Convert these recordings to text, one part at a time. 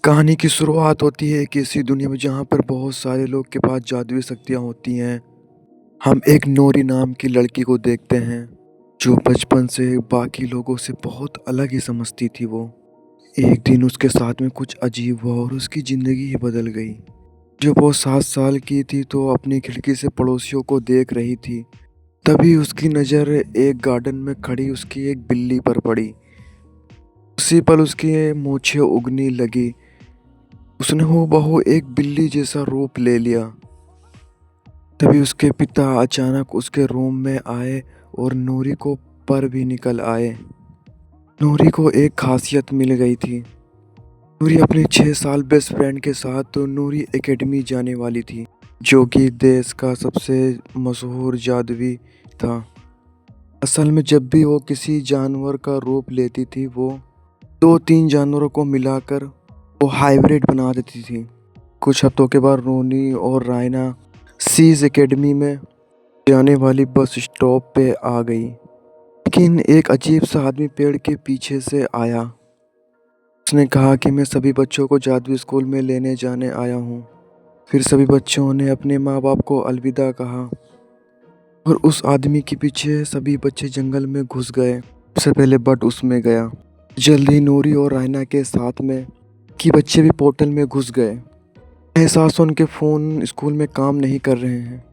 कहानी की शुरुआत होती है एक ऐसी दुनिया में जहाँ पर बहुत सारे लोग के पास जादुई शक्तियाँ होती हैं। हम एक नूरी नाम की लड़की को देखते हैं जो बचपन से बाकी लोगों से बहुत अलग ही समझती थी वो। एक दिन उसके साथ में कुछ अजीब हुआ और उसकी ज़िंदगी ही बदल गई। जब वो 7 साल की थी तो अपनी खिड़की से पड़ोसियों को देख रही थी। तभी उसकी नज़र एक गार्डन में खड़ी उसकी एक बिल्ली पर पड़ी। उसी पल उसकी मूछें उगने लगी। उसने हूबहू एक बिल्ली जैसा रूप ले लिया। तभी उसके पिता अचानक उसके रूम में आए और नूरी को पर भी निकल आए। नूरी को एक खासियत मिल गई थी। नूरी अपने 6 साल बेस्ट फ्रेंड के साथ तो नूरी एकेडमी जाने वाली थी, जो कि देश का सबसे मशहूर जादुई था। असल में जब भी वो किसी जानवर का रूप लेती थी वो 2-3 जानवरों को मिलाकर वो हाइब्रिड बना देती थी। कुछ हफ्तों के बाद रोनी और रायना सीज एकेडमी में जाने वाली बस स्टॉप पे आ गई। लेकिन एक अजीब सा आदमी पेड़ के पीछे से आया। उसने कहा कि मैं सभी बच्चों को जादुई स्कूल में लेने जाने आया हूँ। फिर सभी बच्चों ने अपने माँ बाप को अलविदा कहा और उस आदमी के पीछे सभी बच्चे जंगल में घुस गए। सबसे पहले बट उसमें गया। जल्द ही नूरी और रायना के साथ में कि बच्चे भी पोर्टल में घुस गए। एहसास उनके फ़ोन स्कूल में काम नहीं कर रहे हैं।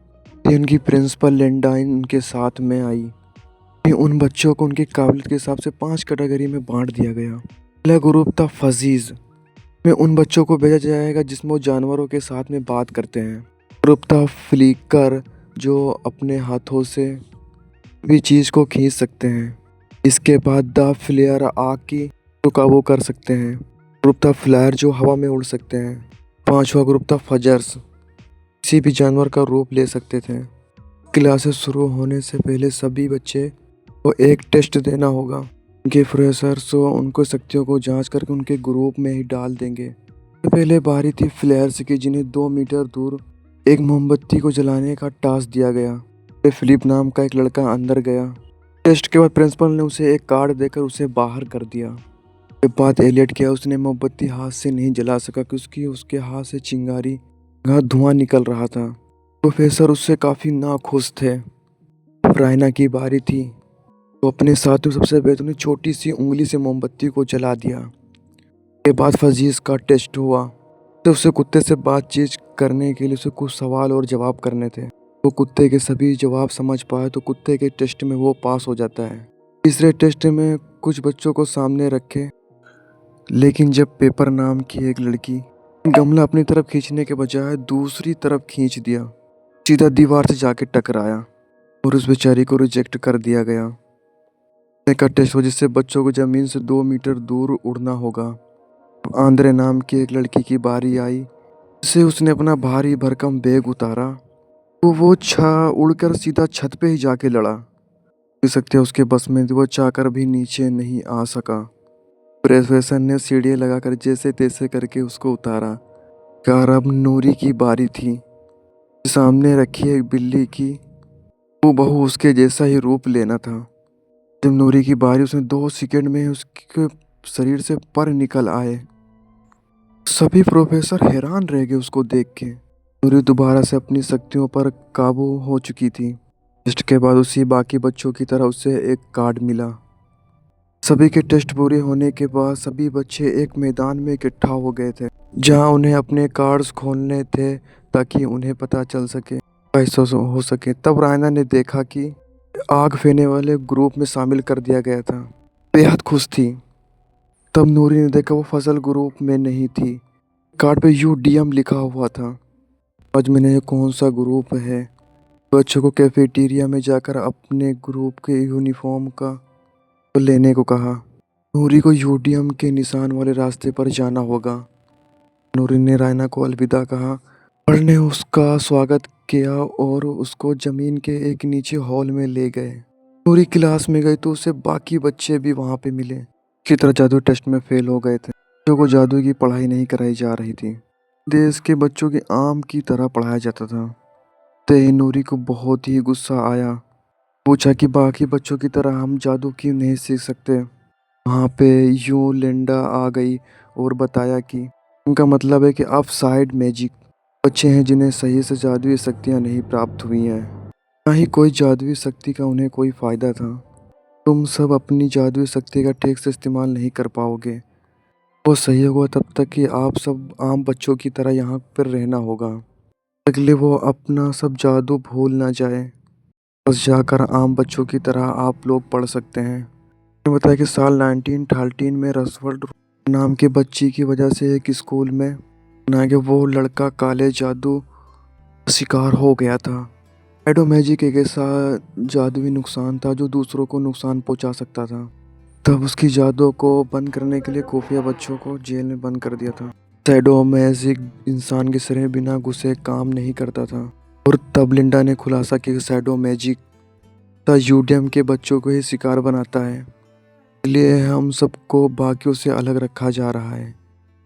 फिर उनकी प्रिंसिपल लेंडाइन उनके साथ में आई। फिर उन बच्चों को उनकी काबिलियत के हिसाब से 5 कैटेगरी में बांट दिया गया। पहला ग्रुप था फजीज, में उन बच्चों को भेजा जाएगा जिसमें वो जानवरों के साथ में बात करते हैं। ग्रुप था फ्लिकर, जो अपने हाथों से भी चीज़ को खींच सकते हैं। इसके बाद द फ्लेयर आग की जो काबू कर सकते हैं। ग्रुप था फ्लायर, जो हवा में उड़ सकते हैं। पांचवा ग्रुप था फजर्स, किसी भी जानवर का रूप ले सकते थे। क्लासेस शुरू होने से पहले सभी बच्चे को एक टेस्ट देना होगा। उनके प्रोफेसर्स उनको शक्तियों को जांच करके उनके ग्रुप में ही डाल देंगे। तो पहले बारी थी फ्लेयर्स की, जिन्हें 2 मीटर दूर एक मोमबत्ती को जलाने का टास्क दिया गया। फिर फिलिप नाम का एक लड़का अंदर गया। टेस्ट के बाद प्रिंसिपल ने उसे एक कार्ड देकर उसे बाहर कर दिया। के बाद एलियट किया, उसने मोमबत्ती हाथ से नहीं जला सका क्योंकि उसके हाथ से चिंगारी का धुआं निकल रहा था। प्रोफेसर उससे काफ़ी नाखुश थे। अब रायना की बारी थी। वो अपने साथियों सबसे पहले उसने छोटी सी उंगली से मोमबत्ती को जला दिया। के बाद फजीज का टेस्ट हुआ। तो उसे कुत्ते से बातचीत करने के लिए उसे कुछ सवाल और जवाब करने थे। वो कुत्ते के सभी जवाब समझ पाए तो कुत्ते के टेस्ट में वो पास हो जाता है। तीसरे टेस्ट में कुछ बच्चों को सामने रखे, लेकिन जब पेपर नाम की एक लड़की गमला अपनी तरफ खींचने के बजाय दूसरी तरफ खींच दिया, सीधा दीवार से जाके टकराया और उस बेचारी को रिजेक्ट कर दिया गया। का टेस्ट हो जिससे बच्चों को ज़मीन से 2 मीटर दूर उड़ना होगा। आंद्रे नाम की एक लड़की की बारी आई। जिसे उसने अपना भारी भरकम बैग उतारा तो वो उड़कर सीधा छत पे ही जाके लड़ा। हो सकते उसके बस में थी, वो चाहकर भी नीचे नहीं आ सका। प्रोफेसर ने सीढ़ियाँ लगाकर जैसे तैसे करके उसको उतारा। कार अब नूरी की बारी थी। सामने रखी एक बिल्ली की वो बहू उसके जैसा ही रूप लेना था। जब नूरी की बारी, उसने 2 सेकंड में उसके शरीर से पर निकल आए। सभी प्रोफेसर हैरान रह गए उसको देख के। नूरी दोबारा से अपनी शक्तियों पर काबू हो चुकी थी। टेस्ट के बाद उसी बाकी बच्चों की तरह उसे एक कार्ड मिला। सभी के टेस्ट पूरे होने के बाद सभी बच्चे एक मैदान में इकट्ठा हो गए थे, जहां उन्हें अपने कार्ड्स खोलने थे ताकि उन्हें पता चल सके कैसे हो सके। तब रायना ने देखा कि आग फेंकने वाले ग्रुप में शामिल कर दिया गया था। बेहद खुश थी। तब नूरी ने देखा वो फसल ग्रुप में नहीं थी। कार्ड पे यूडीएम लिखा हुआ था। आज मैंने ये कौन सा ग्रुप है। बच्चों को कैफेटेरिया में जाकर अपने ग्रुप के यूनिफॉर्म का लेने को कहा। नूरी को यूडीएम के निशान वाले रास्ते पर जाना होगा। नूरी ने रायना को अलविदा कहा। और ने उसका स्वागत किया और उसको जमीन के एक नीचे हॉल में ले गए। नूरी क्लास में गई तो उसे बाकी बच्चे भी वहाँ पे मिले। की तरह जादू टेस्ट में फेल हो गए थे। बच्चों को जादू की पढ़ाई नहीं कराई जा रही थी। देश के बच्चों के आम की तरह पढ़ाया जाता था। ते नूरी को बहुत ही गुस्सा आया। पूछा कि बाकी बच्चों की तरह हम जादू क्यों नहीं सीख सकते। वहाँ पे यूं लिंडा आ गई और बताया कि इनका मतलब है कि आप साइड मैजिक बच्चे हैं जिन्हें सही से जादुई शक्तियाँ नहीं प्राप्त हुई हैं, ना ही कोई जादुई शक्ति का उन्हें कोई फ़ायदा था। तुम सब अपनी जादुई शक्ति का ठीक से इस्तेमाल नहीं कर पाओगे। वो सही होगा तब तक कि आप सब आम बच्चों की तरह यहाँ पर रहना होगा। अगले वो अपना सब जादू भूल ना जाए। बस जाकर आम बच्चों की तरह आप लोग पढ़ सकते हैं। मैंने बताया कि साल 1913 में रसवर्ल्ड नाम के बच्ची की वजह से एक स्कूल में ना कि वो लड़का काले जादू का शिकार हो गया था। शैडो मैजिक एक ऐसा जादुई नुकसान था जो दूसरों को नुकसान पहुंचा सकता था। तब उसकी जादू को बंद करने के लिए खुफिया बच्चों को जेल में बंद कर दिया था। शैडो मैजिक इंसान के शरीर बिना घुसे काम नहीं करता था। और तब लिंडा ने खुलासा किया कि शैडो मैजिक यूडियम के बच्चों को ही शिकार बनाता है, इसलिए हम सबको बाकियों से अलग रखा जा रहा है।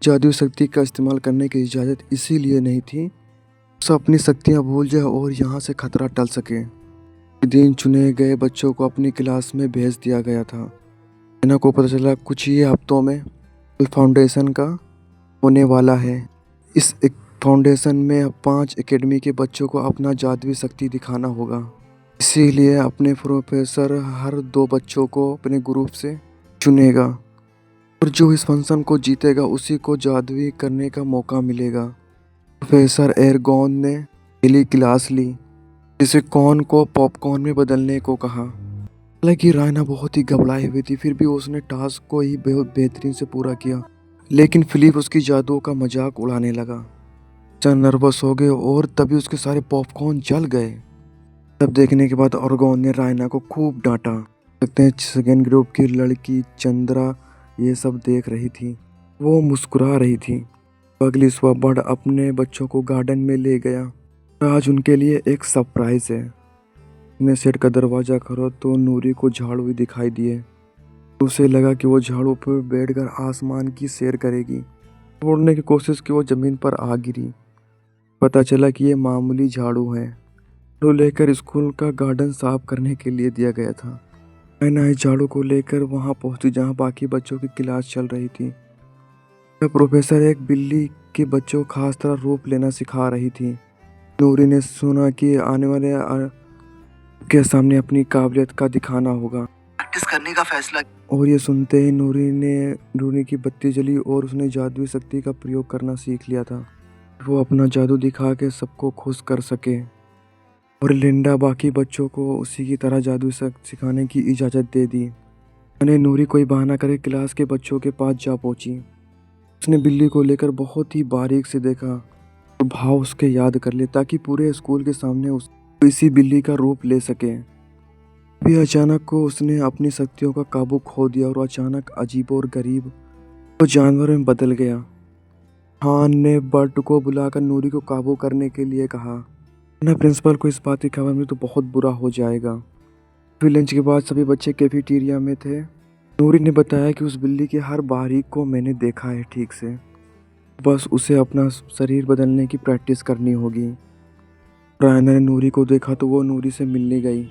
जादुई शक्ति का इस्तेमाल करने की इजाज़त इसीलिए नहीं थी उसे अपनी शक्तियाँ भूल जाए और यहाँ से खतरा टल सके। एक दिन चुने गए बच्चों को अपनी क्लास में भेज दिया गया था। नैना को पता चला कुछ ही हफ्तों में फाउंडेशन का होने वाला है। इस एक फाउंडेशन में 5 एकेडमी के बच्चों को अपना जादुई शक्ति दिखाना होगा। इसीलिए अपने प्रोफेसर हर 2 बच्चों को अपने ग्रुप से चुनेगा और जो इस फंक्शन को जीतेगा उसी को जादुई करने का मौका मिलेगा। प्रोफेसर एरगोन ने पहली क्लास ली, जिसे कॉर्न को पॉपकॉर्न में बदलने को कहा। हालांकि रायना बहुत ही घबराई हुई थी, फिर भी उसने टास्क को ही बहुत बेहतरीन से पूरा किया। लेकिन फिलिप उसकी जादू का मजाक उड़ाने लगा। चंद नर्वस हो गए और तभी उसके सारे पॉपकॉर्न जल गए। तब देखने के बाद ऑर्गोन ने रायना को खूब डांटा। लगते हैं सेकेंड ग्रुप की लड़की चंद्रा ये सब देख रही थी। वो मुस्कुरा रही थी। अगली सुबह बर्ड अपने बच्चों को गार्डन में ले गया। आज उनके लिए एक सरप्राइज है। ने सेट का दरवाजा खोला तो नूरी को झाड़ू ही दिखाई दिए। उसे लगा कि वो झाड़ू पर बैठकर आसमान की सैर करेगी। उड़ने की कोशिश की, वो जमीन पर आ गिरी। पता चला कि ये मामूली झाड़ू है जो लेकर स्कूल का गार्डन साफ करने के लिए दिया गया था। नायना इस झाड़ू को लेकर वहां पहुंची जहां बाकी बच्चों की क्लास चल रही थी। प्रोफेसर एक बिल्ली के बच्चों को खास तरह रूप लेना सिखा रही थी। नूरी ने सुना कि आने वाले के सामने अपनी काबिलियत का दिखाना होगा, प्रैक्टिस करने का फैसला। और ये सुनते ही नूरी की बत्ती जली और उसने जादुई शक्ति का प्रयोग करना सीख लिया था। वो अपना जादू दिखा के सबको खुश कर सके। और लिंडा बाकी बच्चों को उसी की तरह जादू सिखाने की इजाज़त दे दी। मैंने नूरी कोई बहाना करे क्लास के बच्चों के पास जा पहुंची। उसने बिल्ली को लेकर बहुत ही बारीक से देखा और भाव उसके याद कर लिए ताकि पूरे स्कूल के सामने उस इसी बिल्ली का रूप ले सके। फिर अचानक को उसने अपनी शक्तियों का काबू खो दिया और अचानक अजीब और गरीब वो जानवर में बदल गया। हान ने बर्ड को बुलाकर नूरी को काबू करने के लिए कहा, वरना प्रिंसिपल को इस बात की खबर मिली तो बहुत बुरा हो जाएगा। फिर लंच के बाद सभी बच्चे कैफेटेरिया में थे। नूरी ने बताया कि उस बिल्ली के हर बारीक को मैंने देखा है ठीक से, बस उसे अपना शरीर बदलने की प्रैक्टिस करनी होगी। रायना ने नूरी को देखा तो वो नूरी से मिलने गई।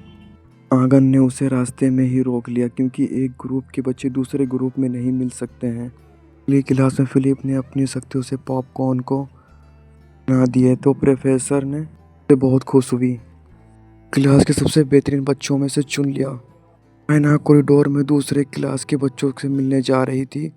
आंगन ने उसे रास्ते में ही रोक लिया क्योंकि एक ग्रुप के बच्चे दूसरे ग्रुप में नहीं मिल सकते हैं। अगली क्लास में फिलिप ने अपनी शक्तियों से पॉपकॉर्न को बना दिए तो प्रोफेसर ने बहुत खुश हुई। क्लास के सबसे बेहतरीन बच्चों में से चुन लिया। रायना कॉरिडोर में दूसरे क्लास के बच्चों से मिलने जा रही थी